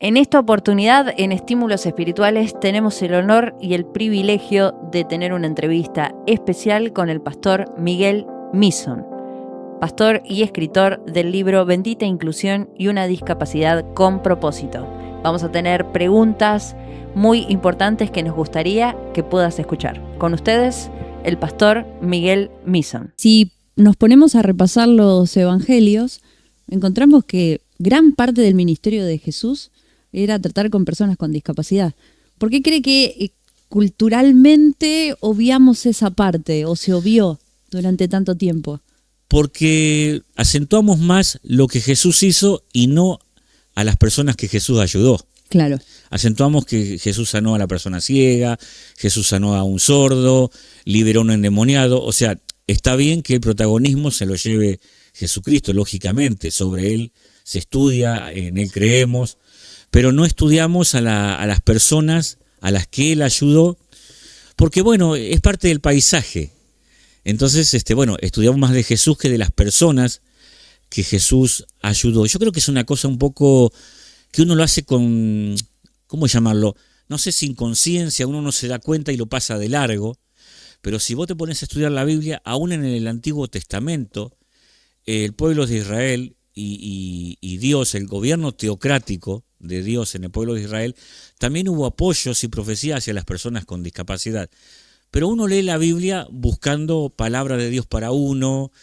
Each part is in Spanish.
En esta oportunidad, en Estímulos Espirituales, tenemos el honor y el privilegio de tener una entrevista especial con el pastor Miguel Mison, pastor y escritor del libro Bendita Inclusión y una discapacidad con propósito. Vamos a tener preguntas muy importantes que nos gustaría que puedas escuchar. Con ustedes, el pastor Miguel Mison. Si nos ponemos a repasar los evangelios, encontramos que gran parte del ministerio de Jesús era tratar con personas con discapacidad. ¿Por qué cree que culturalmente obviamos esa parte o se obvió durante tanto tiempo? Porque acentuamos más lo que Jesús hizo y no a las personas que Jesús ayudó. Claro. Acentuamos que Jesús sanó a la persona ciega, Jesús sanó a un sordo, liberó a un endemoniado. O sea, está bien que el protagonismo se lo lleve Jesucristo, lógicamente. Sobre Él se estudia, en Él creemos, pero no estudiamos a las personas a las que Él ayudó, porque bueno, es parte del paisaje. Entonces, estudiamos más de Jesús que de las personas que Jesús ayudó. Yo creo que es una cosa un poco que uno lo hace con, ¿cómo llamarlo? No sé si inconsciencia, uno no se da cuenta y lo pasa de largo, pero si vos te pones a estudiar la Biblia, aún en el Antiguo Testamento, el pueblo de Israel y Dios, el gobierno teocrático de Dios en el pueblo de Israel, también hubo apoyos y profecías hacia las personas con discapacidad. Pero uno lee la Biblia buscando palabra de Dios para uno,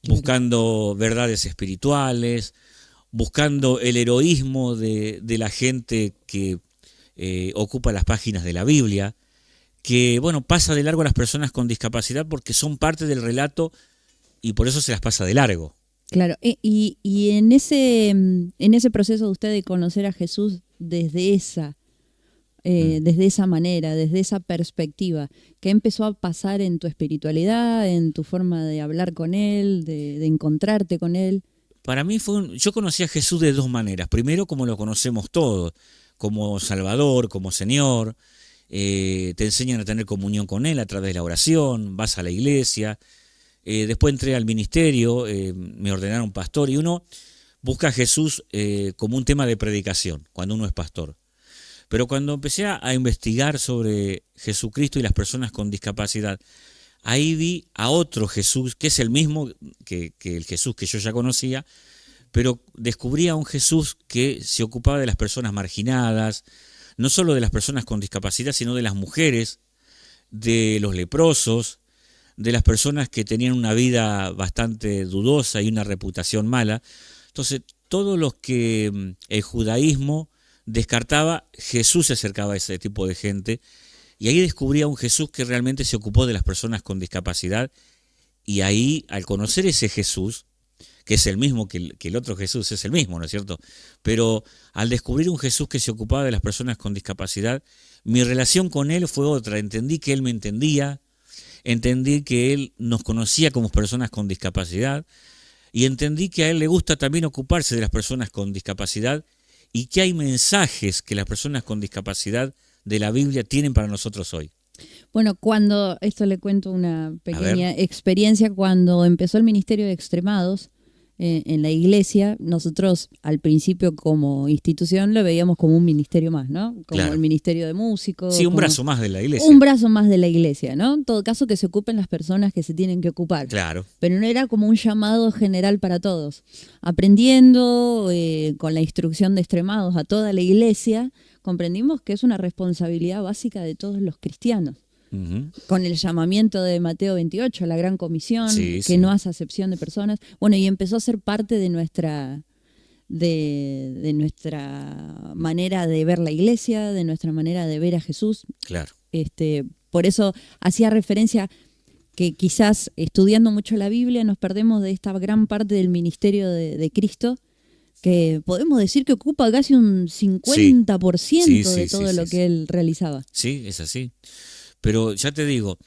buscando verdades espirituales, buscando el heroísmo de la gente que ocupa las páginas de la Biblia, que bueno, pasa de largo a las personas con discapacidad porque son parte del relato y por eso se las pasa de largo. Claro, y en ese proceso de usted de conocer a Jesús desde esa manera, desde esa perspectiva, ¿qué empezó a pasar en tu espiritualidad, en tu forma de hablar con Él, de encontrarte con Él? Para mí yo conocí a Jesús de dos maneras. Primero, como lo conocemos todos, como Salvador, como Señor. Te enseñan a tener comunión con Él a través de la oración, vas a la iglesia. Después entré al ministerio, me ordenaron pastor y uno busca a Jesús como un tema de predicación cuando uno es pastor. Pero cuando empecé a investigar sobre Jesucristo y las personas con discapacidad, ahí vi a otro Jesús, que es el mismo que el Jesús que yo ya conocía, pero descubrí a un Jesús que se ocupaba de las personas marginadas, no solo de las personas con discapacidad, sino de las mujeres, de los leprosos, de las personas que tenían una vida bastante dudosa y una reputación mala. Entonces, todos los que el judaísmo descartaba, Jesús se acercaba a ese tipo de gente, y ahí descubrí a un Jesús que realmente se ocupó de las personas con discapacidad, y ahí, al conocer ese Jesús, que es el mismo que el otro Jesús, es el mismo, ¿no es cierto? Pero al descubrir un Jesús que se ocupaba de las personas con discapacidad, mi relación con Él fue otra. Entendí que Él me entendía, entendí que Él nos conocía como personas con discapacidad y entendí que a Él le gusta también ocuparse de las personas con discapacidad y que hay mensajes que las personas con discapacidad de la Biblia tienen para nosotros hoy. Bueno, esto le cuento una pequeña experiencia, cuando empezó el Ministerio de Extremados en la iglesia, nosotros al principio como institución lo veíamos como un ministerio más, ¿no? Como Claro. el ministerio de músicos. Sí, un brazo más de la iglesia. Un brazo más de la iglesia, ¿no? En todo caso, que se ocupen las personas que se tienen que ocupar. Claro. Pero no era como un llamado general para todos. Aprendiendo con la instrucción de Extremados a toda la iglesia, comprendimos que es una responsabilidad básica de todos los cristianos. Uh-huh. Con el llamamiento de Mateo 28, la gran comisión, Sí, que sí. no hace acepción de personas. Bueno, y empezó a ser parte de nuestra manera de ver la iglesia, de nuestra manera de ver a Jesús. Claro. Por eso hacía referencia que quizás estudiando mucho la Biblia nos perdemos de esta gran parte del ministerio de Cristo, que podemos decir que ocupa casi un 50% de todo lo que Él realizaba. Sí, es así. Pero ya te digo,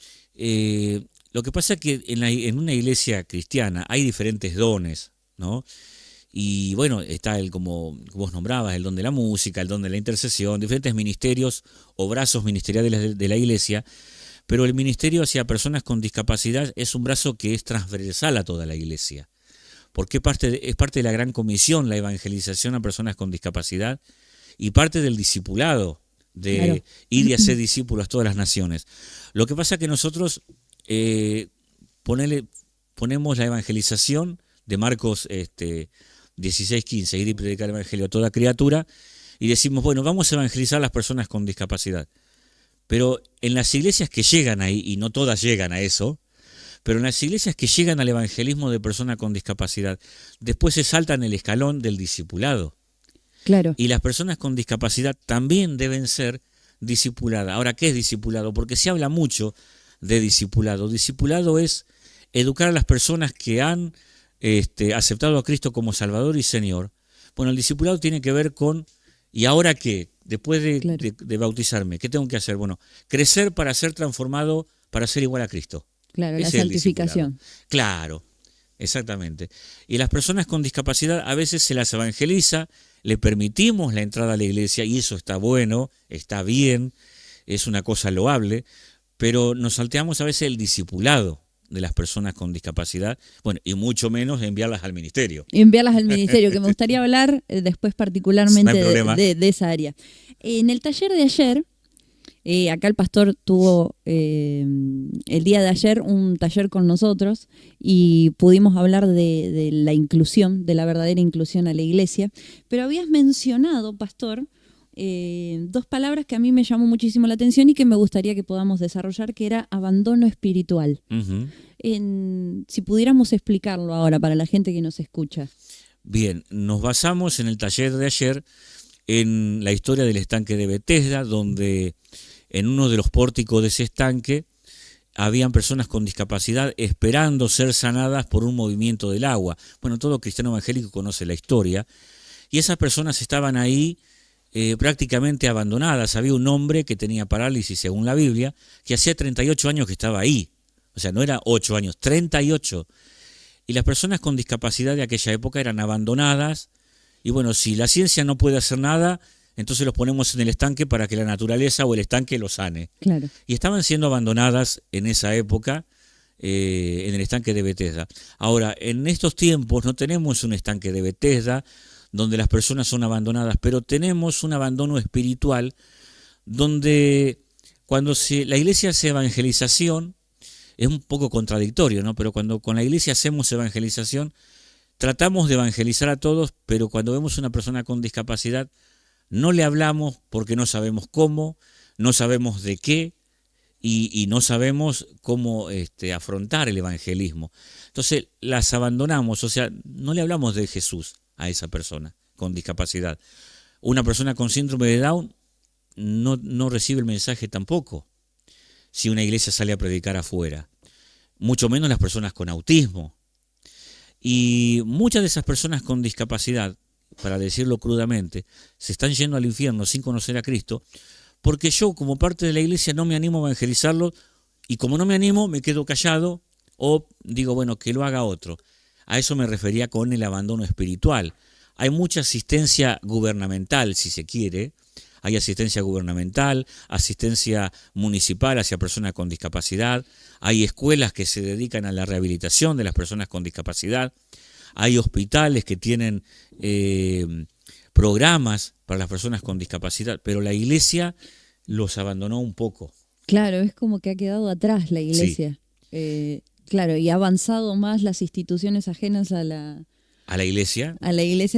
lo que pasa es que en una iglesia cristiana hay diferentes dones, ¿no? Y bueno, está como vos nombrabas, el don de la música, el don de la intercesión, diferentes ministerios o brazos ministeriales de la iglesia, pero el ministerio hacia personas con discapacidad es un brazo que es transversal a toda la iglesia, porque es parte de la gran comisión, la evangelización a personas con discapacidad, y parte del discipulado, de Claro. ir y hacer discípulos a todas las naciones. Lo que pasa es que nosotros ponemos la evangelización de Marcos 16:15, ir y predicar el evangelio a toda criatura, y decimos, bueno, vamos a evangelizar a las personas con discapacidad. Pero en las iglesias que llegan ahí, y no todas llegan a eso, pero en las iglesias que llegan al evangelismo de personas con discapacidad, después se saltan el escalón del discipulado. Claro. Y las personas con discapacidad también deben ser discipuladas. Ahora, ¿qué es discipulado? Porque se habla mucho de discipulado. Discipulado es educar a las personas que han aceptado a Cristo como Salvador y Señor. Bueno, el discipulado tiene que ver con, ¿y ahora qué? Después Claro. de bautizarme, ¿qué tengo que hacer? Bueno, crecer para ser transformado, para ser igual a Cristo. Claro, la Ese es el santificación. discipulado. Claro, exactamente. Y las personas con discapacidad a veces se las evangeliza, le permitimos la entrada a la iglesia y eso está bueno, está bien, es una cosa loable, pero nos salteamos a veces el discipulado de las personas con discapacidad, bueno, y mucho menos enviarlas al ministerio. Y enviarlas al ministerio, que me gustaría hablar después particularmente No hay problema. de esa área. En el taller de ayer, acá el pastor tuvo el día de ayer un taller con nosotros y pudimos hablar de la inclusión, de la verdadera inclusión a la iglesia, pero habías mencionado, pastor, dos palabras que a mí me llamó muchísimo la atención y que me gustaría que podamos desarrollar, que era abandono espiritual. Ujú. Si pudiéramos explicarlo ahora para la gente que nos escucha. Bien, nos basamos en el taller de ayer en la historia del estanque de Bethesda, donde en uno de los pórticos de ese estanque habían personas con discapacidad esperando ser sanadas por un movimiento del agua. Bueno, todo cristiano evangélico conoce la historia, y esas personas estaban ahí prácticamente abandonadas. Había un hombre que tenía parálisis, según la Biblia, que hacía 38 años que estaba ahí. O sea, no era 8 años, 38. Y las personas con discapacidad de aquella época eran abandonadas. Y bueno, si la ciencia no puede hacer nada, entonces los ponemos en el estanque para que la naturaleza o el estanque los sane. Claro. Y estaban siendo abandonadas en esa época en el estanque de Bethesda. Ahora, en estos tiempos no tenemos un estanque de Bethesda donde las personas son abandonadas, pero tenemos un abandono espiritual donde cuando la iglesia hace evangelización, es un poco contradictorio, ¿no? Pero cuando con la iglesia hacemos evangelización, tratamos de evangelizar a todos, pero cuando vemos una persona con discapacidad, no le hablamos porque no sabemos cómo, no sabemos de qué y no sabemos cómo afrontar el evangelismo. Entonces las abandonamos, o sea, no le hablamos de Jesús a esa persona con discapacidad. Una persona con síndrome de Down no recibe el mensaje tampoco si una iglesia sale a predicar afuera, mucho menos las personas con autismo. Y muchas de esas personas con discapacidad, para decirlo crudamente, se están yendo al infierno sin conocer a Cristo, porque yo como parte de la iglesia no me animo a evangelizarlo, y como no me animo me quedo callado o digo, bueno, que lo haga otro. A eso me refería con el abandono espiritual. Hay mucha asistencia gubernamental, si se quiere. Hay asistencia gubernamental, asistencia municipal hacia personas con discapacidad, hay escuelas que se dedican a la rehabilitación de las personas con discapacidad, hay hospitales que tienen programas para las personas con discapacidad, pero la iglesia los abandonó un poco. Claro, es como que ha quedado atrás la iglesia. Sí. Claro, y ha avanzado más las instituciones ajenas a la iglesia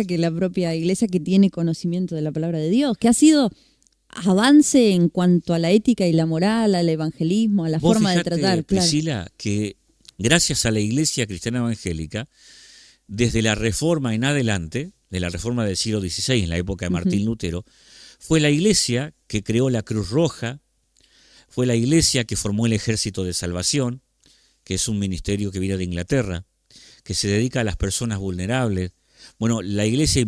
que la propia iglesia, que tiene conocimiento de la palabra de Dios, que ha sido avance en cuanto a la ética y la moral, al evangelismo, a la forma de tratar. Priscila, claro, que gracias a la iglesia cristiana evangélica, desde la Reforma en adelante, de la Reforma del siglo XVI, en la época de Martín Lutero, fue la iglesia que creó la Cruz Roja, fue la iglesia que formó el Ejército de Salvación, que es un ministerio que viene de Inglaterra, que se dedica a las personas vulnerables. Bueno, la iglesia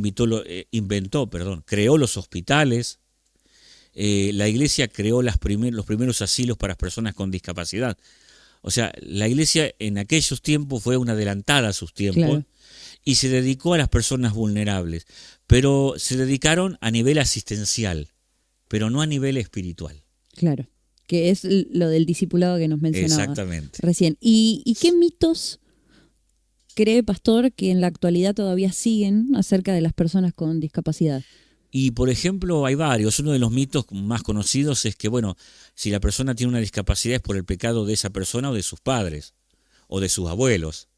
creó los hospitales, la iglesia creó los primeros asilos para personas con discapacidad. O sea, la iglesia en aquellos tiempos fue una adelantada a sus tiempos, claro, y se dedicó a las personas vulnerables, pero se dedicaron a nivel asistencial, pero no a nivel espiritual. Claro, que es lo del discipulado que nos mencionaba. Exactamente. Recién. ¿Y qué mitos cree, pastor, que en la actualidad todavía siguen acerca de las personas con discapacidad? Y por ejemplo, hay varios. Uno de los mitos más conocidos es que, bueno, si la persona tiene una discapacidad es por el pecado de esa persona o de sus padres o de sus abuelos.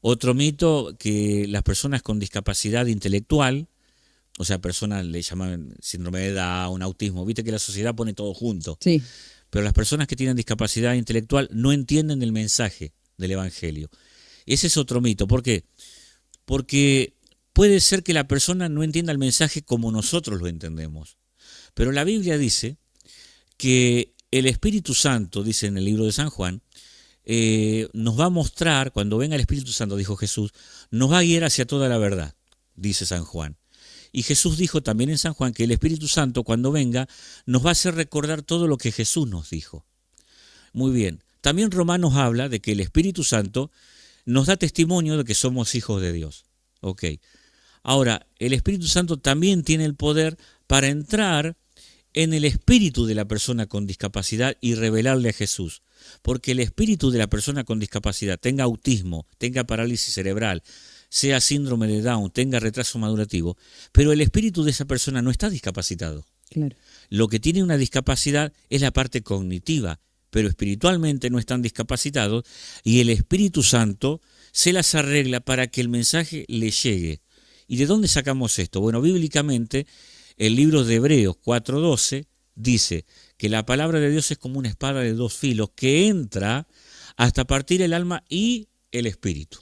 Otro mito, que las personas con discapacidad intelectual, o sea, personas le llaman síndrome de Down, autismo, viste que la sociedad pone todo junto. Sí, Pero las personas que tienen discapacidad intelectual no entienden el mensaje del Evangelio. Ese es otro mito. ¿Por qué? Porque puede ser que la persona no entienda el mensaje como nosotros lo entendemos. Pero la Biblia dice que el Espíritu Santo, dice en el libro de San Juan, nos va a mostrar, cuando venga el Espíritu Santo, dijo Jesús, nos va a guiar hacia toda la verdad, dice San Juan. Y Jesús dijo también en San Juan que el Espíritu Santo, cuando venga, nos va a hacer recordar todo lo que Jesús nos dijo. Muy bien. También Romanos habla de que el Espíritu Santo nos da testimonio de que somos hijos de Dios. Ok. Ahora, el Espíritu Santo también tiene el poder para entrar en el espíritu de la persona con discapacidad y revelarle a Jesús. Porque el espíritu de la persona con discapacidad, tenga autismo, tenga parálisis cerebral, sea síndrome de Down, tenga retraso madurativo, pero el espíritu de esa persona no está discapacitado. claro. Lo que tiene una discapacidad es la parte cognitiva, pero espiritualmente no están discapacitados y el Espíritu Santo se las arregla para que el mensaje le llegue. ¿Y de dónde sacamos esto? Bueno, bíblicamente, el libro de Hebreos 4:12 dice que la palabra de Dios es como una espada de dos filos que entra hasta partir el alma y el espíritu.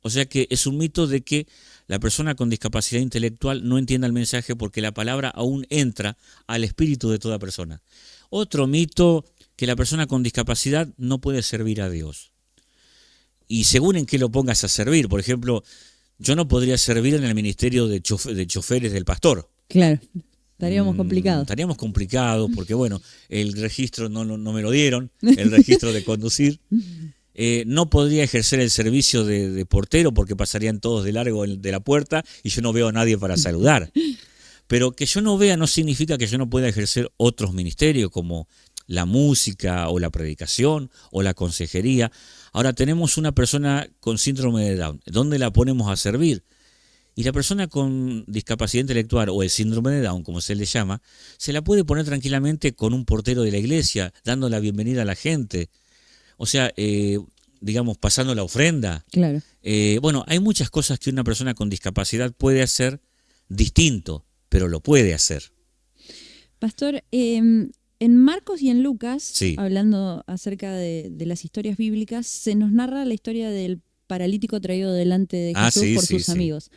O sea que es un mito de que la persona con discapacidad intelectual no entienda el mensaje porque la palabra aún entra al espíritu de toda persona. Otro mito, que la persona con discapacidad no puede servir a Dios. Y según en qué lo pongas a servir, por ejemplo, yo no podría servir en el ministerio de choferes del pastor. Claro, estaríamos complicados. Estaríamos complicados porque, bueno, el registro no me lo dieron, el registro de conducir. No podría ejercer el servicio de portero porque pasarían todos de largo de la puerta y yo no veo a nadie para saludar. Pero que yo no vea no significa que yo no pueda ejercer otros ministerios como la música o la predicación o la consejería. Ahora tenemos una persona con síndrome de Down. ¿Dónde la ponemos a servir? Y la persona con discapacidad intelectual o el síndrome de Down, como se le llama, se la puede poner tranquilamente con un portero de la iglesia, dando la bienvenida a la gente. O sea, digamos, pasando la ofrenda. Claro. Bueno, hay muchas cosas que una persona con discapacidad puede hacer distinto, pero lo puede hacer. Pastor, en Marcos y en Lucas, Sí. hablando acerca de las historias bíblicas, se nos narra la historia del paralítico traído delante de Jesús sí, por sí, sus sí. amigos.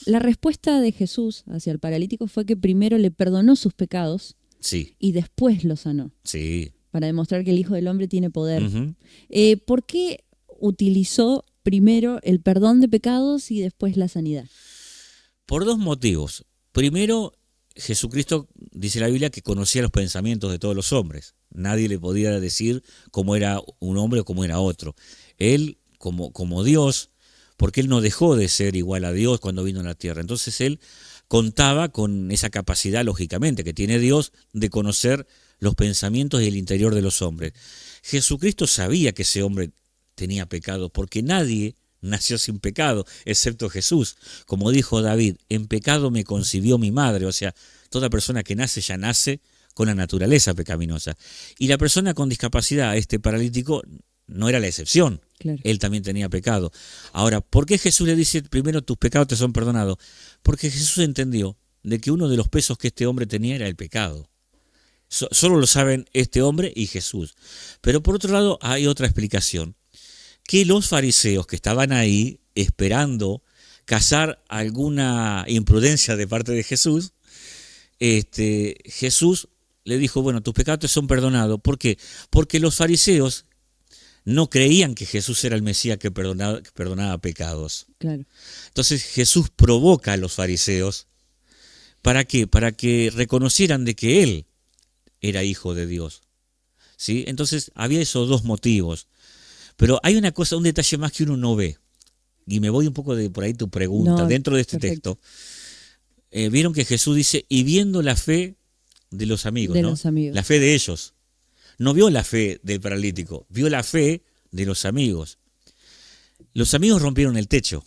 La respuesta de Jesús hacia el paralítico fue que primero le perdonó sus pecados Sí, y después lo sanó, sí. para demostrar que el Hijo del Hombre tiene poder. Ujú. ¿Por qué utilizó primero el perdón de pecados y después la sanidad? Por dos motivos. Primero, Jesucristo, dice la Biblia, que conocía los pensamientos de todos los hombres. Nadie le podía decir cómo era un hombre o cómo era otro. Él, como Dios, porque él no dejó de ser igual a Dios cuando vino a la tierra. Entonces él contaba con esa capacidad, lógicamente, que tiene Dios de conocer los pensamientos y el interior de los hombres. Jesucristo sabía que ese hombre tenía pecado, porque nadie nació sin pecado, excepto Jesús. Como dijo David, en pecado me concibió mi madre. O sea, toda persona que nace ya nace con la naturaleza pecaminosa. Y la persona con discapacidad, este paralítico, no era la excepción. Claro. Él también tenía pecado. Ahora, ¿por qué Jesús le dice primero tus pecados te son perdonados? Porque Jesús entendió de que uno de los pesos que este hombre tenía era el pecado. Solo lo saben este hombre y Jesús. Pero por otro lado hay otra explicación, que los fariseos que estaban ahí esperando cazar alguna imprudencia de parte de Jesús, Jesús le dijo, bueno, tus pecados te son perdonados. ¿Por qué? Porque los fariseos no creían que Jesús era el Mesías que perdonaba pecados. Claro. Entonces Jesús provoca a los fariseos. ¿Para qué? Para que reconocieran de que Él era hijo de Dios. ¿Sí? Entonces había esos dos motivos. Pero hay una cosa, un detalle más que uno no ve. Y me voy un poco de por ahí tu pregunta. No, dentro de este perfecto. texto, vieron que Jesús dice, y viendo la fe de los amigos, De ¿no? los amigos. La fe de ellos. No vio la fe del paralítico, vio la fe de los amigos. Los amigos rompieron el techo.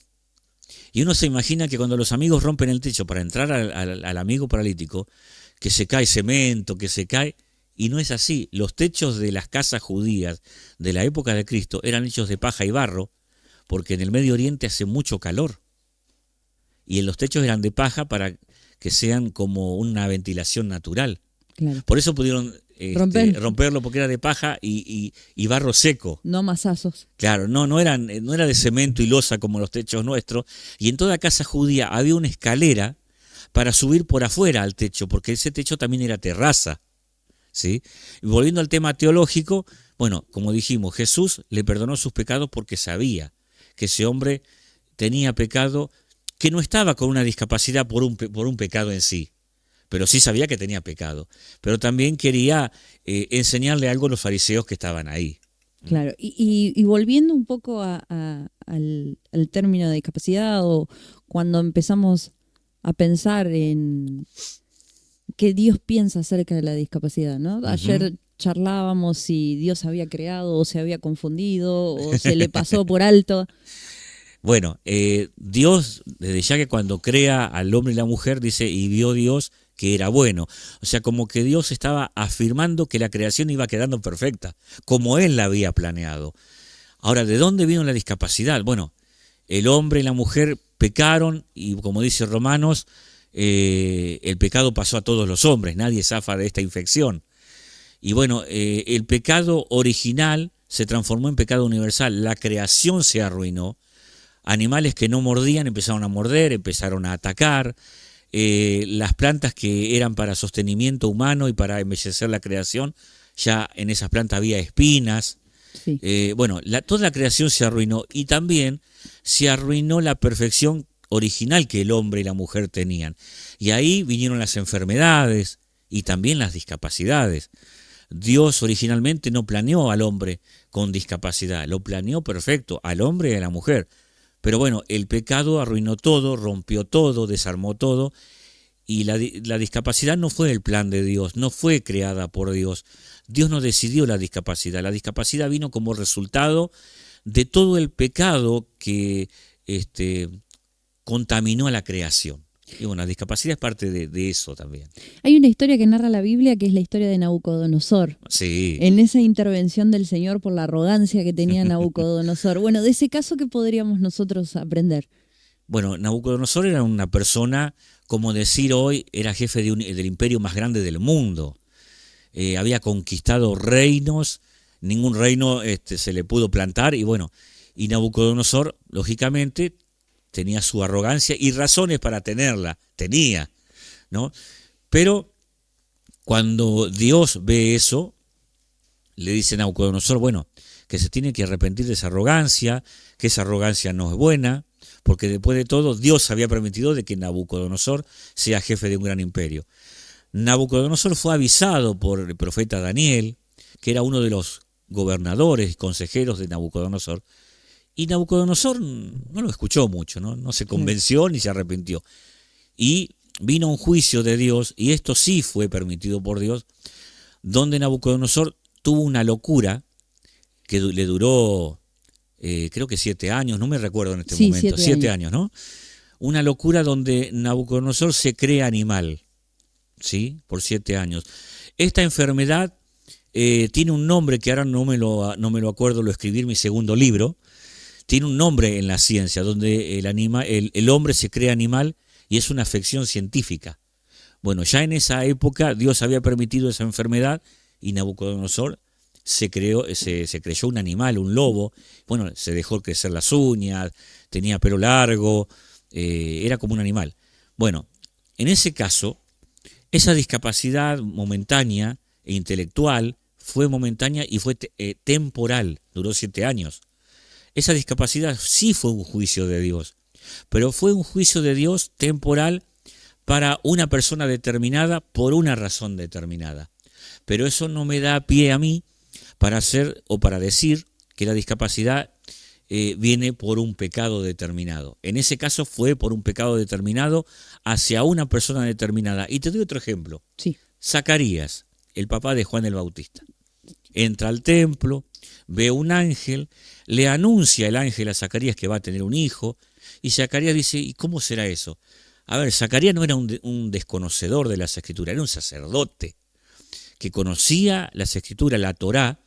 Y uno se imagina que cuando los amigos rompen el techo para entrar al amigo paralítico, que se cae cemento, que se cae, y no es así. Los techos de las casas judías de la época de Cristo eran hechos de paja y barro, porque en el Medio Oriente hace mucho calor. Y los techos eran de paja para que sean como una ventilación natural. Claro. Por eso pudieron romperlo, porque era de paja y barro seco. No masazos. Claro, no era de cemento y losa como los techos nuestros. Y en toda casa judía había una escalera para subir por afuera al techo, porque ese techo también era terraza. ¿Sí? Y volviendo al tema teológico, bueno, como dijimos, Jesús le perdonó sus pecados porque sabía que ese hombre tenía pecado, que no estaba con una discapacidad por un pecado en sí, pero sí sabía que tenía pecado. Pero también quería enseñarle algo a los fariseos que estaban ahí. Claro, y volviendo un poco al término de discapacidad, o cuando empezamos a pensar en qué Dios piensa acerca de la discapacidad, ¿no? Ayer charlábamos si Dios había creado o se había confundido o se le pasó por alto. Bueno, Dios, desde ya que cuando crea al hombre y la mujer, dice, y vio Dios que era bueno. O sea, como que Dios estaba afirmando que la creación iba quedando perfecta, como Él la había planeado. Ahora, ¿de dónde vino la discapacidad? Bueno, el hombre y la mujer pecaron y, como dice Romanos, el pecado pasó a todos los hombres, nadie zafa de esta infección. Y bueno, el pecado original se transformó en pecado universal, la creación se arruinó. Animales que no mordían empezaron a morder, empezaron a atacar. Las plantas que eran para sostenimiento humano y para embellecer la creación, ya en esas plantas había espinas. Sí. Bueno, toda la creación se arruinó y también se arruinó la perfección original que el hombre y la mujer tenían. Y ahí vinieron las enfermedades y también las discapacidades. Dios originalmente no planeó al hombre con discapacidad, lo planeó perfecto, al hombre y a la mujer. Pero bueno, el pecado arruinó todo, rompió todo, desarmó todo, y la discapacidad no fue el plan de Dios, no fue creada por Dios. Dios no decidió la discapacidad vino como resultado de todo el pecado que contaminó a la creación. Y bueno, la discapacidad es parte de eso también. Hay una historia que narra la Biblia, que es la historia de Nabucodonosor. Sí. En esa intervención del Señor por la arrogancia que tenía Nabucodonosor. Bueno, de ese caso, ¿qué podríamos nosotros aprender? Bueno, Nabucodonosor era una persona, como decir hoy, era jefe del imperio más grande del mundo. Había conquistado reinos, ningún reino se le pudo plantar, y bueno, y Nabucodonosor, lógicamente, tenía su arrogancia y razones para tenerla, ¿no? Pero cuando Dios ve eso, le dice a Nabucodonosor, bueno, que se tiene que arrepentir de esa arrogancia, que esa arrogancia no es buena, porque después de todo Dios había permitido de que Nabucodonosor sea jefe de un gran imperio. Nabucodonosor fue avisado por el profeta Daniel, que era uno de los gobernadores y consejeros de Nabucodonosor, y Nabucodonosor no lo escuchó mucho, no se convenció ni se arrepintió. Y vino un juicio de Dios, y esto sí fue permitido por Dios, donde Nabucodonosor tuvo una locura que le duró, creo que 7 años, no me recuerdo en este momento, 7 años, ¿no? Una locura donde Nabucodonosor se cree animal, ¿sí? Por 7 años. Esta enfermedad tiene un nombre que ahora no me lo acuerdo, lo escribí en mi segundo libro. Tiene un nombre en la ciencia, donde el hombre se cree animal y es una afección científica. Bueno, ya en esa época Dios había permitido esa enfermedad y Nabucodonosor se creyó un animal, un lobo. Bueno, se dejó crecer las uñas, tenía pelo largo, era como un animal. Bueno, en ese caso, esa discapacidad momentánea e intelectual fue momentánea y fue temporal, duró 7 años. Esa discapacidad sí fue un juicio de Dios, pero fue un juicio de Dios temporal para una persona determinada por una razón determinada. Pero eso no me da pie a mí para hacer o para decir que la discapacidad viene por un pecado determinado. En ese caso fue por un pecado determinado hacia una persona determinada. Y te doy otro ejemplo. Sí. Zacarías, el papá de Juan el Bautista, entra al templo, ve un ángel, le anuncia el ángel a Zacarías que va a tener un hijo, Y Zacarías dice, ¿y cómo será eso? A ver, Zacarías no era un desconocedor de las Escrituras, era un sacerdote que conocía las Escrituras, la Torá.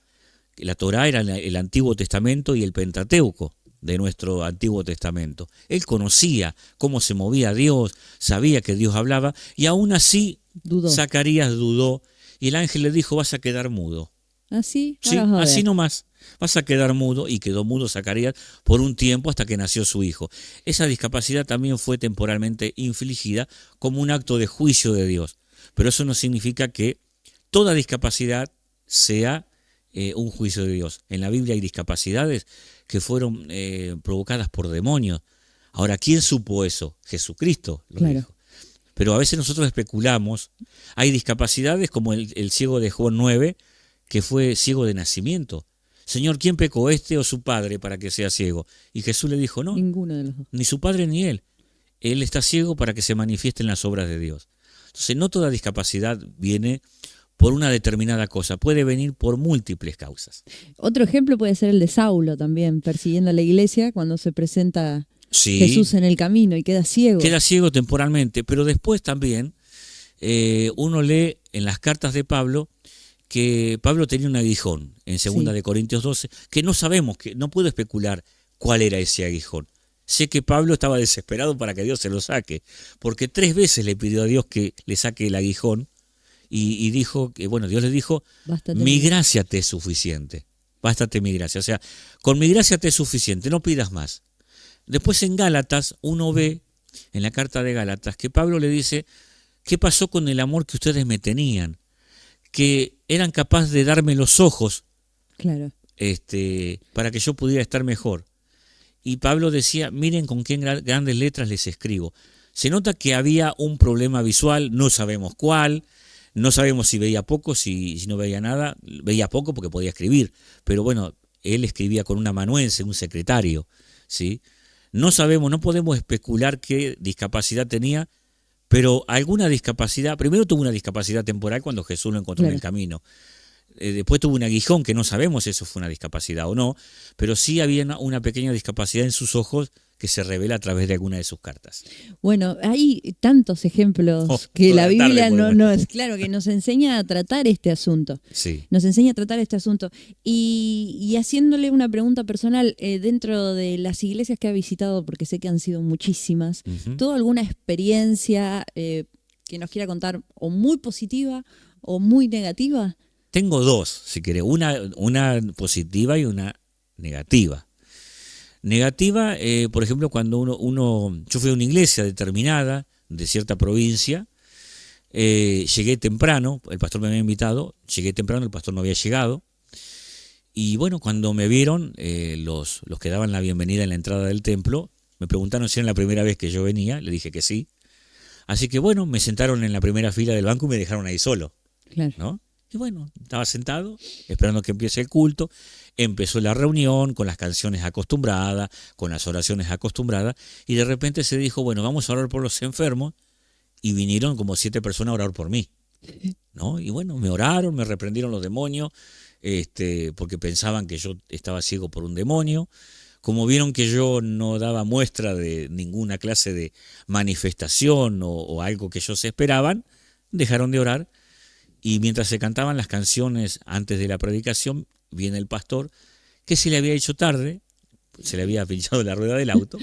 La Torá era el Antiguo Testamento y el Pentateuco de nuestro Antiguo Testamento. Él conocía cómo se movía Dios, sabía que Dios hablaba, y aún así Dudó. Zacarías dudó, y el ángel le dijo, vas a quedar mudo. Así, Sí, así nomás, vas a quedar mudo, y quedó mudo Zacarías por un tiempo hasta que nació su hijo. Esa discapacidad también fue temporalmente infligida como un acto de juicio de Dios, pero eso no significa que toda discapacidad sea un juicio de Dios. En la Biblia hay discapacidades que fueron provocadas por demonios. Ahora, ¿quién supo eso? Jesucristo lo dijo. Pero a veces nosotros especulamos. Hay discapacidades como el ciego de Juan 9, que fue ciego de nacimiento. Señor, ¿quién pecó, este o su padre, para que sea ciego? Y Jesús le dijo, no, ninguno de los dos. Ni su padre ni él. Él está ciego para que se manifiesten las obras de Dios. Entonces, no toda discapacidad viene por una determinada cosa, puede venir por múltiples causas. Otro ejemplo puede ser el de Saulo también, persiguiendo a la iglesia cuando se presenta Jesús en el camino y queda ciego. Queda ciego temporalmente, pero después también uno lee en las cartas de Pablo que Pablo tenía un aguijón, en 2 de Corintios 12, que no sabemos, que no puedo especular cuál era ese aguijón. Sé que Pablo estaba desesperado para que Dios se lo saque, porque 3 veces le pidió a Dios que le saque el aguijón, y dijo que, bueno, Dios le dijo, mi gracia te es suficiente, bástate mi gracia. O sea, con mi gracia te es suficiente, no pidas más. Después en Gálatas uno ve, en la carta de Gálatas, que Pablo le dice, ¿qué pasó con el amor que ustedes me tenían? Que eran capaces de darme los ojos para que yo pudiera estar mejor. Y Pablo decía, miren con qué grandes letras les escribo. Se nota que había un problema visual, no sabemos cuál. No sabemos si veía poco, si no veía nada. Veía poco porque podía escribir, pero bueno, él escribía con un amanuense, un secretario, ¿sí? No sabemos, no podemos especular qué discapacidad tenía, pero alguna discapacidad, primero tuvo una discapacidad temporal cuando Jesús lo encontró en el camino. Después tuvo un aguijón, que no sabemos si eso fue una discapacidad o no, pero sí había una pequeña discapacidad en sus ojos que se revela a través de alguna de sus cartas. Bueno, hay tantos ejemplos que la Biblia no es claro, que nos enseña a tratar este asunto. Sí. Nos enseña a tratar este asunto. Y haciéndole una pregunta personal, dentro de las iglesias que ha visitado, porque sé que han sido muchísimas, ¿tuvo alguna experiencia que nos quiera contar, o muy positiva o muy negativa? Tengo 2, si querés, una positiva y una negativa. Negativa, por ejemplo, cuando yo fui a una iglesia determinada de cierta provincia, llegué temprano, el pastor me había invitado, llegué temprano, el pastor no había llegado, y bueno, cuando me vieron, los que daban la bienvenida en la entrada del templo, me preguntaron si era la primera vez que yo venía, le dije que sí, así que bueno, me sentaron en la primera fila del banco y me dejaron ahí solo, ¿no? Y bueno, estaba sentado, esperando que empiece el culto. Empezó la reunión con las canciones acostumbradas, con las oraciones acostumbradas, y de repente se dijo, bueno, vamos a orar por los enfermos, y vinieron como 7 personas a orar por mí, ¿no? Y bueno, me oraron, me reprendieron los demonios, porque pensaban que yo estaba ciego por un demonio. Como vieron que yo no daba muestra de ninguna clase de manifestación o algo que ellos esperaban, dejaron de orar. Y mientras se cantaban las canciones antes de la predicación, viene el pastor, que se le había hecho tarde, se le había pinchado la rueda del auto,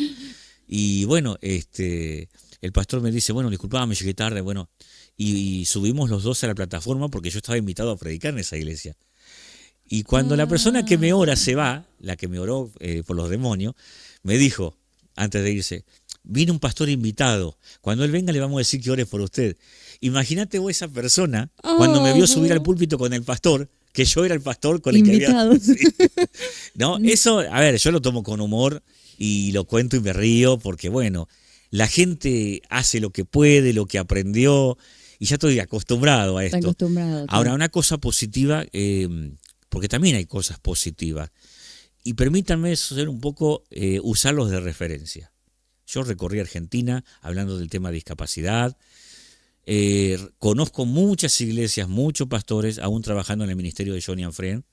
y bueno, el pastor me dice, bueno, disculpame, llegué tarde, bueno, y subimos los 2 a la plataforma porque yo estaba invitado a predicar en esa iglesia. Y cuando la persona que me ora se va, la que me oró por los demonios, me dijo, antes de irse, viene un pastor invitado, cuando él venga le vamos a decir que ore por usted. Imagínate vos esa persona, cuando me vio subir al púlpito con el pastor, que yo era el pastor con invitado. El que había... Sí. No, eso, a ver, yo lo tomo con humor y lo cuento y me río, porque bueno, la gente hace lo que puede, lo que aprendió, y ya estoy acostumbrado a esto. Acostumbrado, ahora, una cosa positiva, porque también hay cosas positivas, y permítanme ser un poco, usarlos de referencia. Yo recorrí Argentina hablando del tema de discapacidad. Conozco muchas iglesias, muchos pastores, aún trabajando en el ministerio de Johnny and Friends.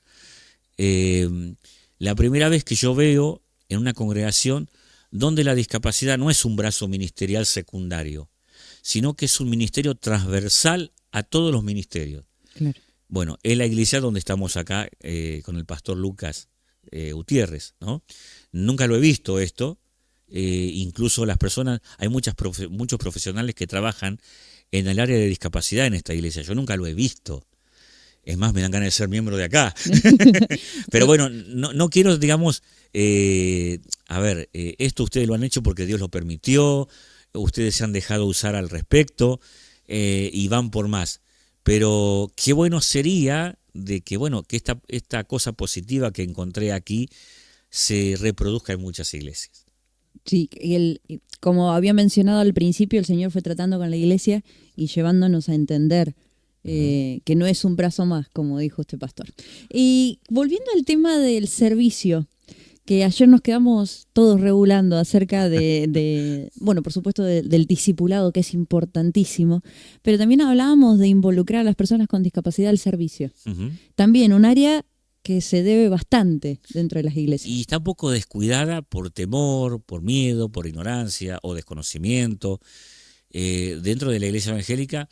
La primera vez que yo veo en una congregación donde la discapacidad no es un brazo ministerial secundario, sino que es un ministerio transversal a todos los ministerios. Claro. Bueno, es la iglesia donde estamos acá con el pastor Lucas Gutiérrez, ¿no? Nunca lo he visto esto, incluso las personas, hay muchos profesionales que trabajan en el área de discapacidad en esta iglesia, yo nunca lo he visto. Es más, me dan ganas de ser miembro de acá. Pero bueno, no quiero, digamos, esto ustedes lo han hecho porque Dios lo permitió, ustedes se han dejado usar al respecto y van por más. Pero qué bueno sería de que, bueno, que esta cosa positiva que encontré aquí se reproduzca en muchas iglesias. Sí, como había mencionado al principio, el Señor fue tratando con la iglesia y llevándonos a entender que no es un brazo más, como dijo este pastor. Y volviendo al tema del servicio, que ayer nos quedamos todos regulando acerca bueno, por supuesto, del discipulado, que es importantísimo, pero también hablábamos de involucrar a las personas con discapacidad al servicio. Uh-huh. También un área que se debe bastante dentro de las iglesias. Y está un poco descuidada por temor, por miedo, por ignorancia o desconocimiento. Dentro de la iglesia evangélica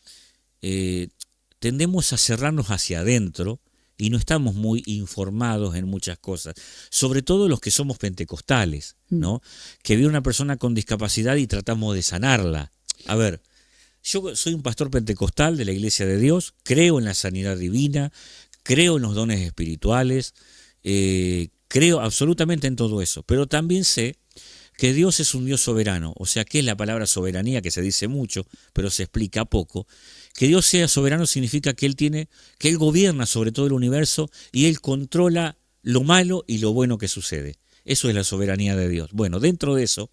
tendemos a cerrarnos hacia adentro y no estamos muy informados en muchas cosas, sobre todo los que somos pentecostales, ¿no? Que viene una persona con discapacidad y tratamos de sanarla. A ver, yo soy un pastor pentecostal de la Iglesia de Dios, creo en la sanidad divina, creo en los dones espirituales, creo absolutamente en todo eso, pero también sé que Dios es un Dios soberano, o sea, ¿qué es la palabra soberanía? Que se dice mucho, pero se explica poco. Que Dios sea soberano significa que Él gobierna sobre todo el universo y Él controla lo malo y lo bueno que sucede. Eso es la soberanía de Dios. Bueno, dentro de eso,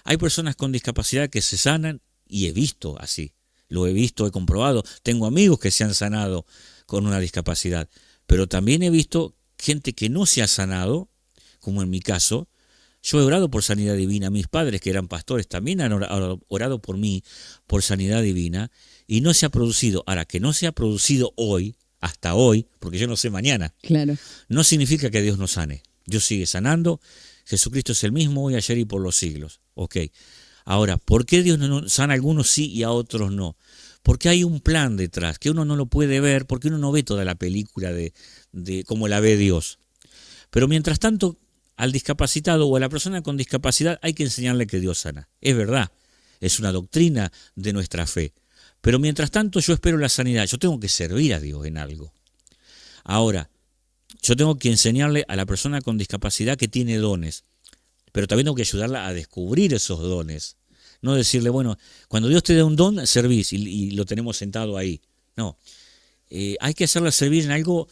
hay personas con discapacidad que se sanan, y he visto así, lo he visto, he comprobado, tengo amigos que se han sanado con una discapacidad, pero también he visto gente que no se ha sanado, como en mi caso. Yo he orado por sanidad divina, mis padres que eran pastores también han orado por mí, por sanidad divina, y no se ha producido. Ahora, que no se ha producido hoy, hasta hoy, porque yo no sé mañana, claro, no significa que Dios no sane. Dios sigue sanando, Jesucristo es el mismo hoy, ayer y por los siglos. Ok. Ahora, ¿por qué Dios no sana a algunos sí y a otros no? Porque hay un plan detrás, que uno no lo puede ver, porque uno no ve toda la película de como la ve Dios. Pero mientras tanto, al discapacitado o a la persona con discapacidad hay que enseñarle que Dios sana. Es verdad, es una doctrina de nuestra fe. Pero mientras tanto yo espero la sanidad. Yo tengo que servir a Dios en algo. Ahora, yo tengo que enseñarle a la persona con discapacidad que tiene dones, pero también tengo que ayudarla a descubrir esos dones. No decirle, bueno, cuando Dios te da un don, servís y lo tenemos sentado ahí. No, hay que hacerla servir en algo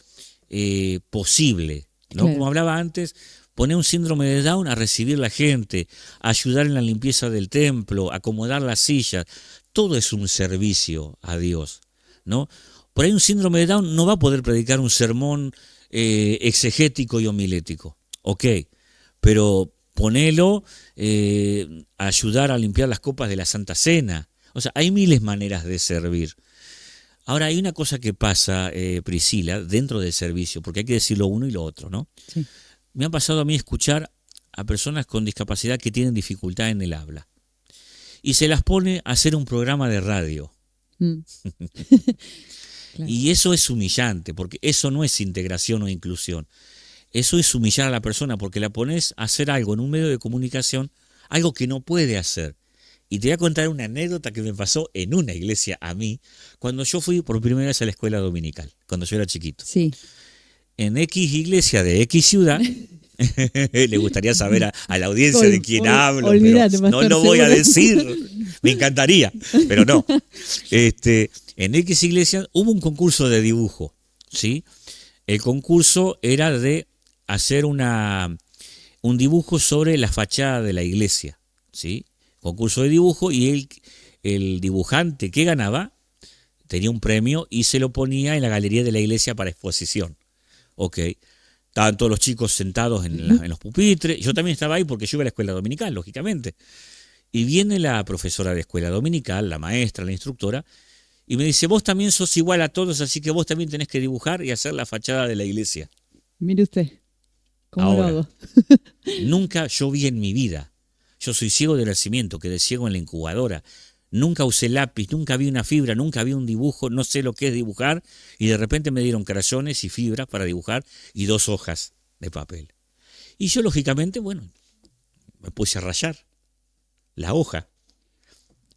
posible, ¿no? Claro. Como hablaba antes, poner un síndrome de Down a recibir la gente, a ayudar en la limpieza del templo, acomodar las sillas. Todo es un servicio a Dios, ¿no? Por ahí un síndrome de Down no va a poder predicar un sermón exegético y homilético, ok, pero ponelo a ayudar a limpiar las copas de la Santa Cena. O sea, hay miles de maneras de servir. Ahora, hay una cosa que pasa, Priscila, dentro del servicio, porque hay que decir lo uno y lo otro, ¿no? Sí. Me ha pasado a mí escuchar a personas con discapacidad que tienen dificultad en el habla y se las pone a hacer un programa de radio. Claro. Y eso es humillante, porque eso no es integración o inclusión. Eso es humillar a la persona, porque la pones a hacer algo en un medio de comunicación, algo que no puede hacer. Y te voy a contar una anécdota que me pasó en una iglesia a mí, cuando yo fui por primera vez a la escuela dominical, cuando yo era chiquito. Sí. En X iglesia de X ciudad, le gustaría saber a la audiencia de quién hablo, olvídate, pero no pastor, lo voy a seguro. decir, me encantaría, pero no. En X iglesia hubo un concurso de dibujo, ¿sí? El concurso era de hacer un dibujo sobre la fachada de la iglesia, ¿sí? Concurso de dibujo, y el dibujante que ganaba tenía un premio y se lo ponía en la galería de la iglesia para exposición. Ok, estaban todos los chicos sentados en los pupitres, yo también estaba ahí porque yo iba a la escuela dominical, lógicamente. Y viene la profesora de escuela dominical, la maestra, la instructora, y me dice, vos también sos igual a todos, así que vos también tenés que dibujar y hacer la fachada de la iglesia. Mire usted, ¿cómo Ahora, lo hago? Nunca yo vi en mi vida. Yo soy ciego de nacimiento, quedé ciego en la incubadora. Nunca usé lápiz, nunca vi una fibra, nunca vi un dibujo, no sé lo que es dibujar, y de repente me dieron crayones y fibras para dibujar y 2 hojas de papel. Y yo, lógicamente, bueno, me puse a rayar la hoja.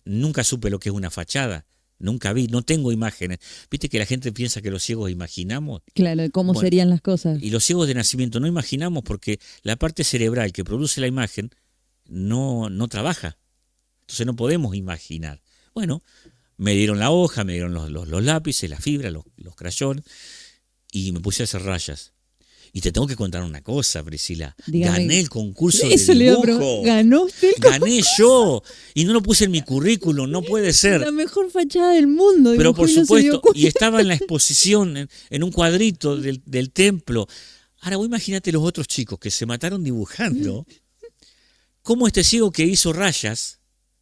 Nunca supe lo que es una fachada, nunca vi, no tengo imágenes. ¿Viste que la gente piensa que los ciegos imaginamos? Claro, ¿cómo Bueno, serían las cosas? y los ciegos de nacimiento no imaginamos porque la parte cerebral que produce la imagen no trabaja. Entonces no podemos imaginar. Bueno, me dieron la hoja, me dieron los lápices, la fibra, los crayones, y me puse a hacer rayas. Y te tengo que contar una cosa, Priscila. Dígame. Gané el concurso Eso de le iba a dibujo. preguntar. ¿Ganó usted el Gané yo. Y no lo puse en mi currículum, no puede ser. La mejor fachada del mundo? Pero dibujó por y no se dio supuesto, cuenta. y estaba en la exposición, en un cuadrito del templo. Ahora vos imagínate los otros chicos que se mataron dibujando. ¿Cómo este ciego que hizo rayas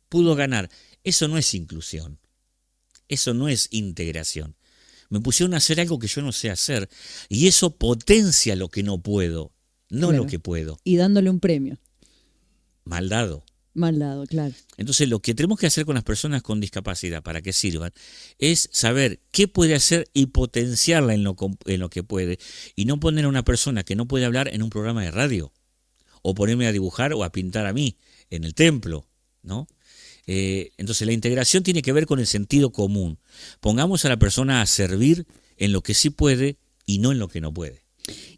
pudo ganar? Eso no es inclusión. Eso no es integración. Me pusieron a hacer algo que yo no sé hacer. Y eso potencia lo que no puedo, no Claro. lo que puedo. Y dándole un premio. Mal dado. Mal dado, claro. Entonces, lo que tenemos que hacer con las personas con discapacidad para que sirvan es saber qué puede hacer y potenciarla en lo que puede. Y no poner a una persona que no puede hablar en un programa de radio. O ponerme a dibujar o a pintar a mí en el templo, ¿no? Entonces, la integración tiene que ver con el sentido común. Pongamos a la persona a servir en lo que sí puede y no en lo que no puede.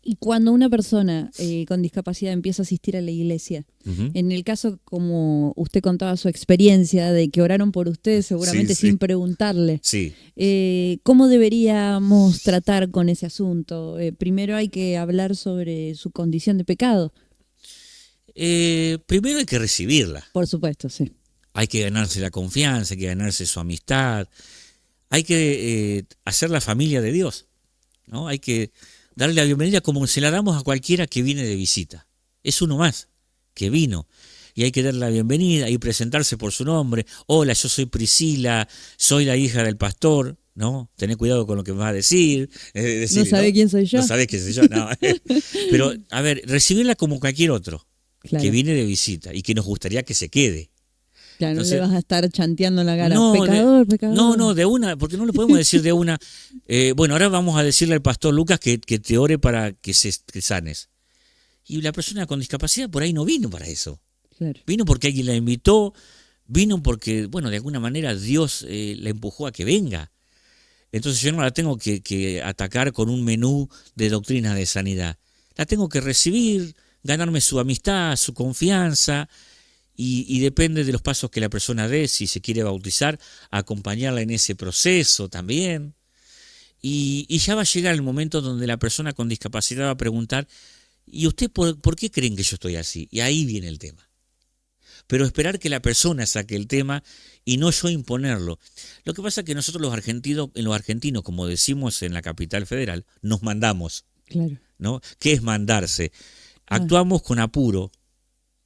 Y cuando una persona con discapacidad empieza a asistir a la iglesia, Ujú. en el caso como usted contaba su experiencia de que oraron por usted seguramente Sí, sí. sin preguntarle, Sí. ¿cómo deberíamos tratar con ese asunto? Primero hay que hablar sobre su condición de pecado, Primero hay que recibirla. por supuesto, sí. Hay que ganarse la confianza, hay que ganarse su amistad, hay que hacer la familia de Dios, ¿no? Hay que darle la bienvenida como se la damos a cualquiera que viene de visita. Es uno más que vino y hay que darle la bienvenida y presentarse por su nombre. Hola, yo soy Priscila, soy la hija del pastor, ¿no? Tené cuidado con lo que me vas a decir. ¿No sabe quién soy yo? No sabés quién soy yo, no. Pero, a ver, recibirla como cualquier otro Claro, que viene de visita y que nos gustaría que se quede. claro, no entonces- le vas a estar chanteando en la cara, No, pecador, pecador. No, de una, porque no le podemos decir de una. Bueno, ahora vamos a decirle al pastor Lucas que te ore para que sanes. Y la persona con discapacidad por ahí no vino para eso. Claro. Vino porque alguien la invitó, vino porque, bueno, de alguna manera Dios la empujó a que venga. Entonces yo no la tengo que atacar con un menú de doctrinas de sanidad. La tengo que recibir, ganarme su amistad, su confianza. Y depende de los pasos que la persona dé, si se quiere bautizar, acompañarla en ese proceso también. Y ya va a llegar el momento donde la persona con discapacidad va a preguntar, ¿y usted por qué creen que yo estoy así? Y ahí viene el tema. Pero esperar que la persona saque el tema y no yo imponerlo. Lo que pasa es que nosotros los argentinos, como decimos en la capital federal, nos mandamos, Claro. ¿no? ¿Qué es mandarse? Actuamos con apuro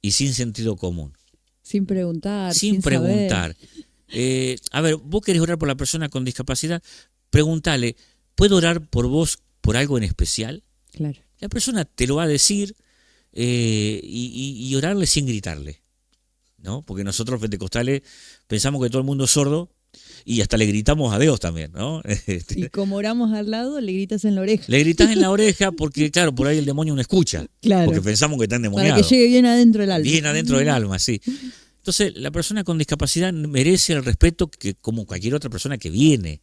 y sin sentido común. Sin preguntar, Sin saber. preguntar. A ver, vos querés orar por la persona con discapacidad, pregúntale, ¿puedo orar por vos por algo en especial? Claro. La persona te lo va a decir y orarle sin gritarle, ¿no? Porque nosotros pentecostales pensamos que todo el mundo es sordo y hasta le gritamos a Dios también, ¿no? Y como oramos al lado, le gritas en la oreja. Le gritas en la oreja porque, claro, por ahí el demonio no escucha. Claro. Porque pensamos que está Para endemoniado. que llegue bien adentro del alma. Bien adentro del alma, sí. Entonces, la persona con discapacidad merece el respeto que como cualquier otra persona que viene.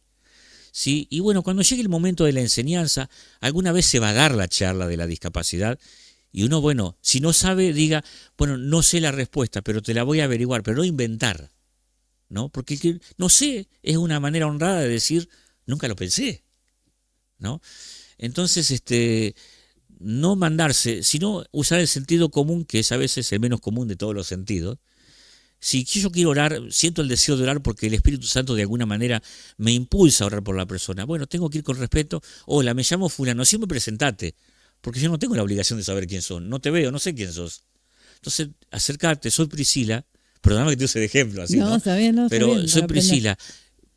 ¿Sí? Y bueno, cuando llegue el momento de la enseñanza, alguna vez se va a dar la charla de la discapacidad y uno, bueno, si no sabe, diga, bueno, no sé la respuesta, pero te la voy a averiguar, pero no inventar, ¿no? Porque no sé es una manera honrada de decir, nunca lo pensé, ¿no? Entonces, no mandarse, sino usar el sentido común, que es a veces el menos común de todos los sentidos. Si yo quiero orar, siento el deseo de orar porque el Espíritu Santo de alguna manera me impulsa a orar por la persona. Bueno, tengo que ir con respeto. Hola, me llamo fulano, siempre presentate, porque yo no tengo la obligación de saber quién son. No te veo, no sé quién sos. Entonces, acércate, soy Priscila. Perdóname que te use de ejemplo así, ¿no? Está bien, está Pero bien, soy para Priscila.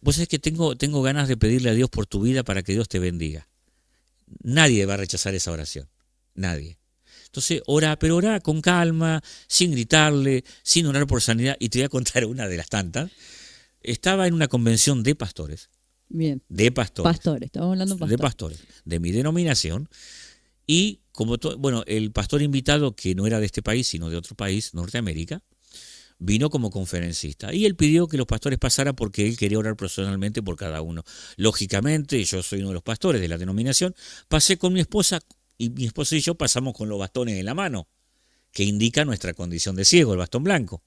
Vos sabés que tengo ganas de pedirle a Dios por tu vida para que Dios te bendiga. Nadie va a rechazar esa oración. Nadie. Entonces, orá, pero orá con calma, sin gritarle, sin orar por sanidad. Y te voy a contar una de las tantas. Estaba en una convención de pastores, Bien. de Pastores, estamos hablando de pastores. de mi denominación. Y bueno, el pastor invitado, que no era de este país, sino de otro país, Norteamérica, vino como conferencista. Y él pidió que los pastores pasaran porque él quería orar personalmente por cada uno. Lógicamente, yo soy uno de los pastores de la denominación, pasé con mi esposa y mi esposa y yo pasamos con los bastones en la mano, que indica nuestra condición de ciego, el bastón blanco.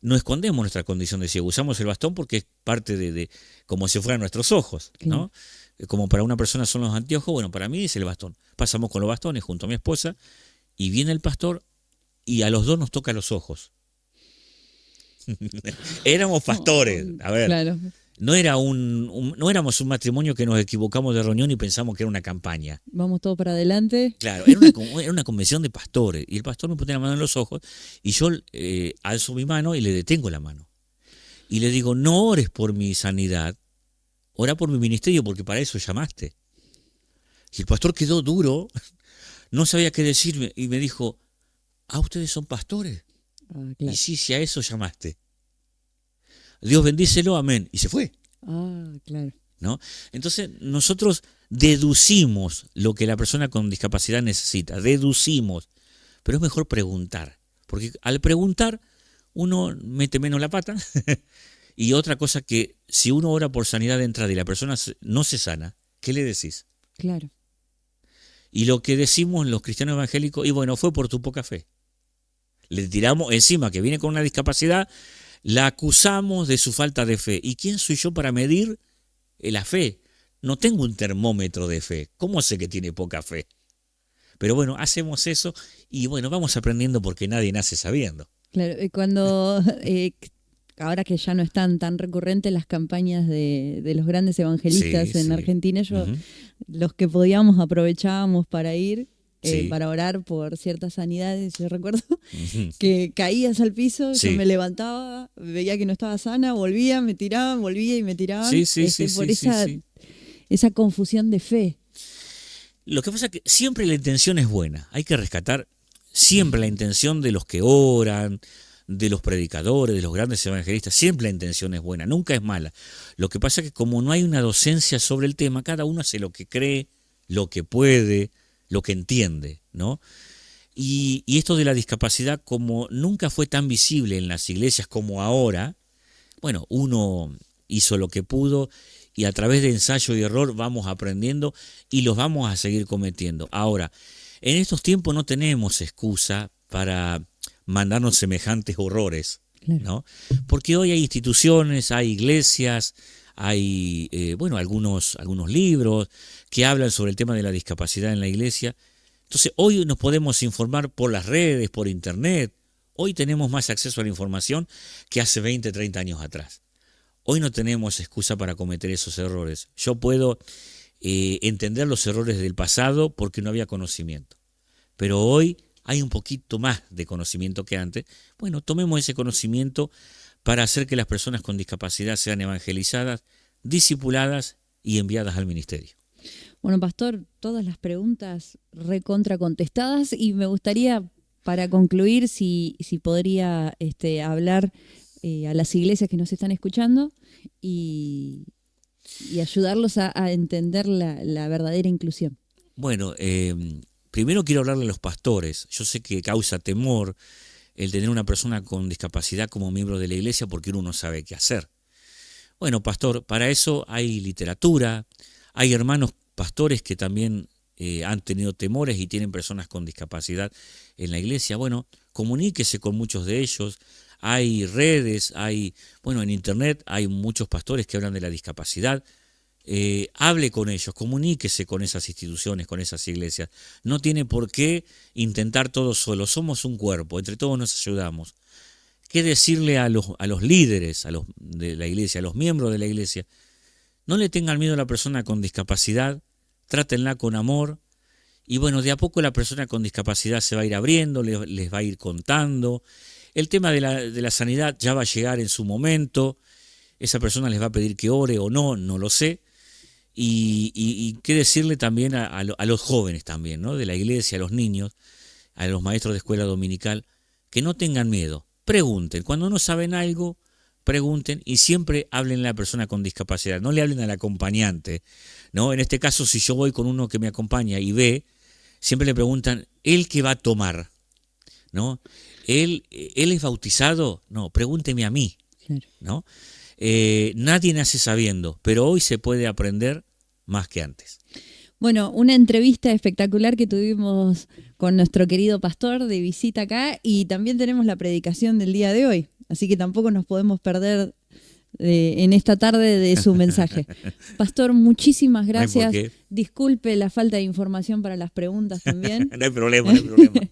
No escondemos nuestra condición de ciego, usamos el bastón porque es parte de como si fueran nuestros ojos, ¿no? Como para una persona son los anteojos, bueno, para mí es el bastón. Pasamos con los bastones junto a mi esposa y viene el pastor y a los dos nos toca los ojos. Éramos pastores, a ver, Claro. no éramos un matrimonio que nos equivocamos de reunión y pensamos que era una campaña. Vamos todos para adelante. Claro, era una convención de pastores y el pastor me pone la mano en los ojos y yo alzo mi mano y le detengo la mano. Y le digo, no ores por mi sanidad, ora por mi ministerio porque para eso llamaste. Y el pastor quedó duro, no sabía qué decirme y me dijo, ustedes son pastores. Ah, claro. Y sí, a eso llamaste. Dios bendícelo, amén. Y se fue. Ah, claro. ¿No? Entonces nosotros deducimos lo que la persona con discapacidad necesita, deducimos, pero es mejor preguntar, porque al preguntar uno mete menos la pata y otra cosa que si uno ora por sanidad de entrada y la persona no se sana, ¿qué le decís? Claro. Y lo que decimos los cristianos evangélicos, y bueno, fue por tu poca fe. Le tiramos encima que viene con una discapacidad, la acusamos de su falta de fe. ¿Y quién soy yo para medir la fe? No tengo un termómetro de fe. ¿Cómo sé que tiene poca fe? Pero bueno, hacemos eso y bueno, vamos aprendiendo porque nadie nace sabiendo. Claro, cuando ahora que ya no están tan recurrentes las campañas de los grandes evangelistas en Argentina, los que podíamos aprovechábamos para ir, para orar por ciertas sanidades. Yo recuerdo que caías al piso, yo me levantaba, veía que no estaba sana, volvía, me tiraban, volvía y me tiraban. Por esa confusión de fe. Lo que pasa es que siempre la intención es buena, hay que rescatar siempre la intención de los que oran, de los predicadores, de los grandes evangelistas, siempre la intención es buena, nunca es mala. Lo que pasa es que como no hay una docencia sobre el tema, cada uno hace lo que cree, lo que puede, lo que entiende, ¿no? Y esto de la discapacidad, como nunca fue tan visible en las iglesias como ahora, bueno, uno hizo lo que pudo y a través de ensayo y error vamos aprendiendo y los vamos a seguir cometiendo. Ahora, en estos tiempos no tenemos excusa para mandarnos semejantes horrores, ¿no? Porque hoy hay instituciones, hay iglesias, hay algunos libros que hablan sobre el tema de la discapacidad en la iglesia. Entonces hoy nos podemos informar por las redes, por internet. Hoy tenemos más acceso a la información que hace 20, 30 años atrás. Hoy no tenemos excusa para cometer esos errores. Yo puedo entender los errores del pasado porque no había conocimiento. Pero hoy hay un poquito más de conocimiento que antes. Bueno, tomemos ese conocimiento para hacer que las personas con discapacidad sean evangelizadas, discipuladas y enviadas al ministerio. Bueno, pastor, todas las preguntas recontra contestadas y me gustaría, para concluir, si podría hablar a las iglesias que nos están escuchando y ayudarlos a entender la verdadera inclusión. Bueno, primero quiero hablarle a los pastores. Yo sé que causa temor el tener una persona con discapacidad como miembro de la iglesia porque uno no sabe qué hacer. Bueno, pastor, para eso hay literatura, hay hermanos pastores que también han tenido temores y tienen personas con discapacidad en la iglesia. Bueno, comuníquese con muchos de ellos. Hay redes, en internet hay muchos pastores que hablan de la discapacidad. Hable con ellos, comuníquese con esas instituciones, con esas iglesias. No tiene por qué intentar todo solo. Somos un cuerpo, entre todos nos ayudamos. ¿Qué decirle a los líderes de la iglesia, a los miembros de la iglesia? No le tengan miedo a la persona con discapacidad, trátenla con amor. Y bueno, de a poco la persona con discapacidad se va a ir abriendo, les va a ir contando. El tema de la sanidad ya va a llegar en su momento. Esa persona les va a pedir que ore o no lo sé. Y qué decirle también a los jóvenes también, ¿no? De la iglesia, a los niños, a los maestros de escuela dominical que no tengan miedo, pregunten. Cuando no saben algo, pregunten y siempre hablen a la persona con discapacidad, no le hablen al acompañante, ¿no? En este caso, si yo voy con uno que me acompaña y ve, siempre le preguntan, ¿él qué va a tomar? ¿No? ¿Él es bautizado? No, pregúnteme a mí, Claro. ¿no? Nadie nace sabiendo, pero hoy se puede aprender más que antes. Bueno, una entrevista espectacular que tuvimos con nuestro querido pastor de visita acá y también tenemos la predicación del día de hoy, así que tampoco nos podemos perder en esta tarde de su mensaje. Pastor, muchísimas gracias. No hay por qué. Disculpe la falta de información para las preguntas también. No hay problema, no hay problema.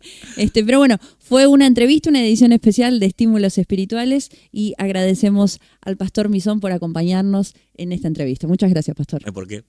Pero bueno, fue una entrevista, una edición especial de Estímulos Espirituales y agradecemos al pastor Misón por acompañarnos en esta entrevista. Muchas gracias, pastor. No hay por qué.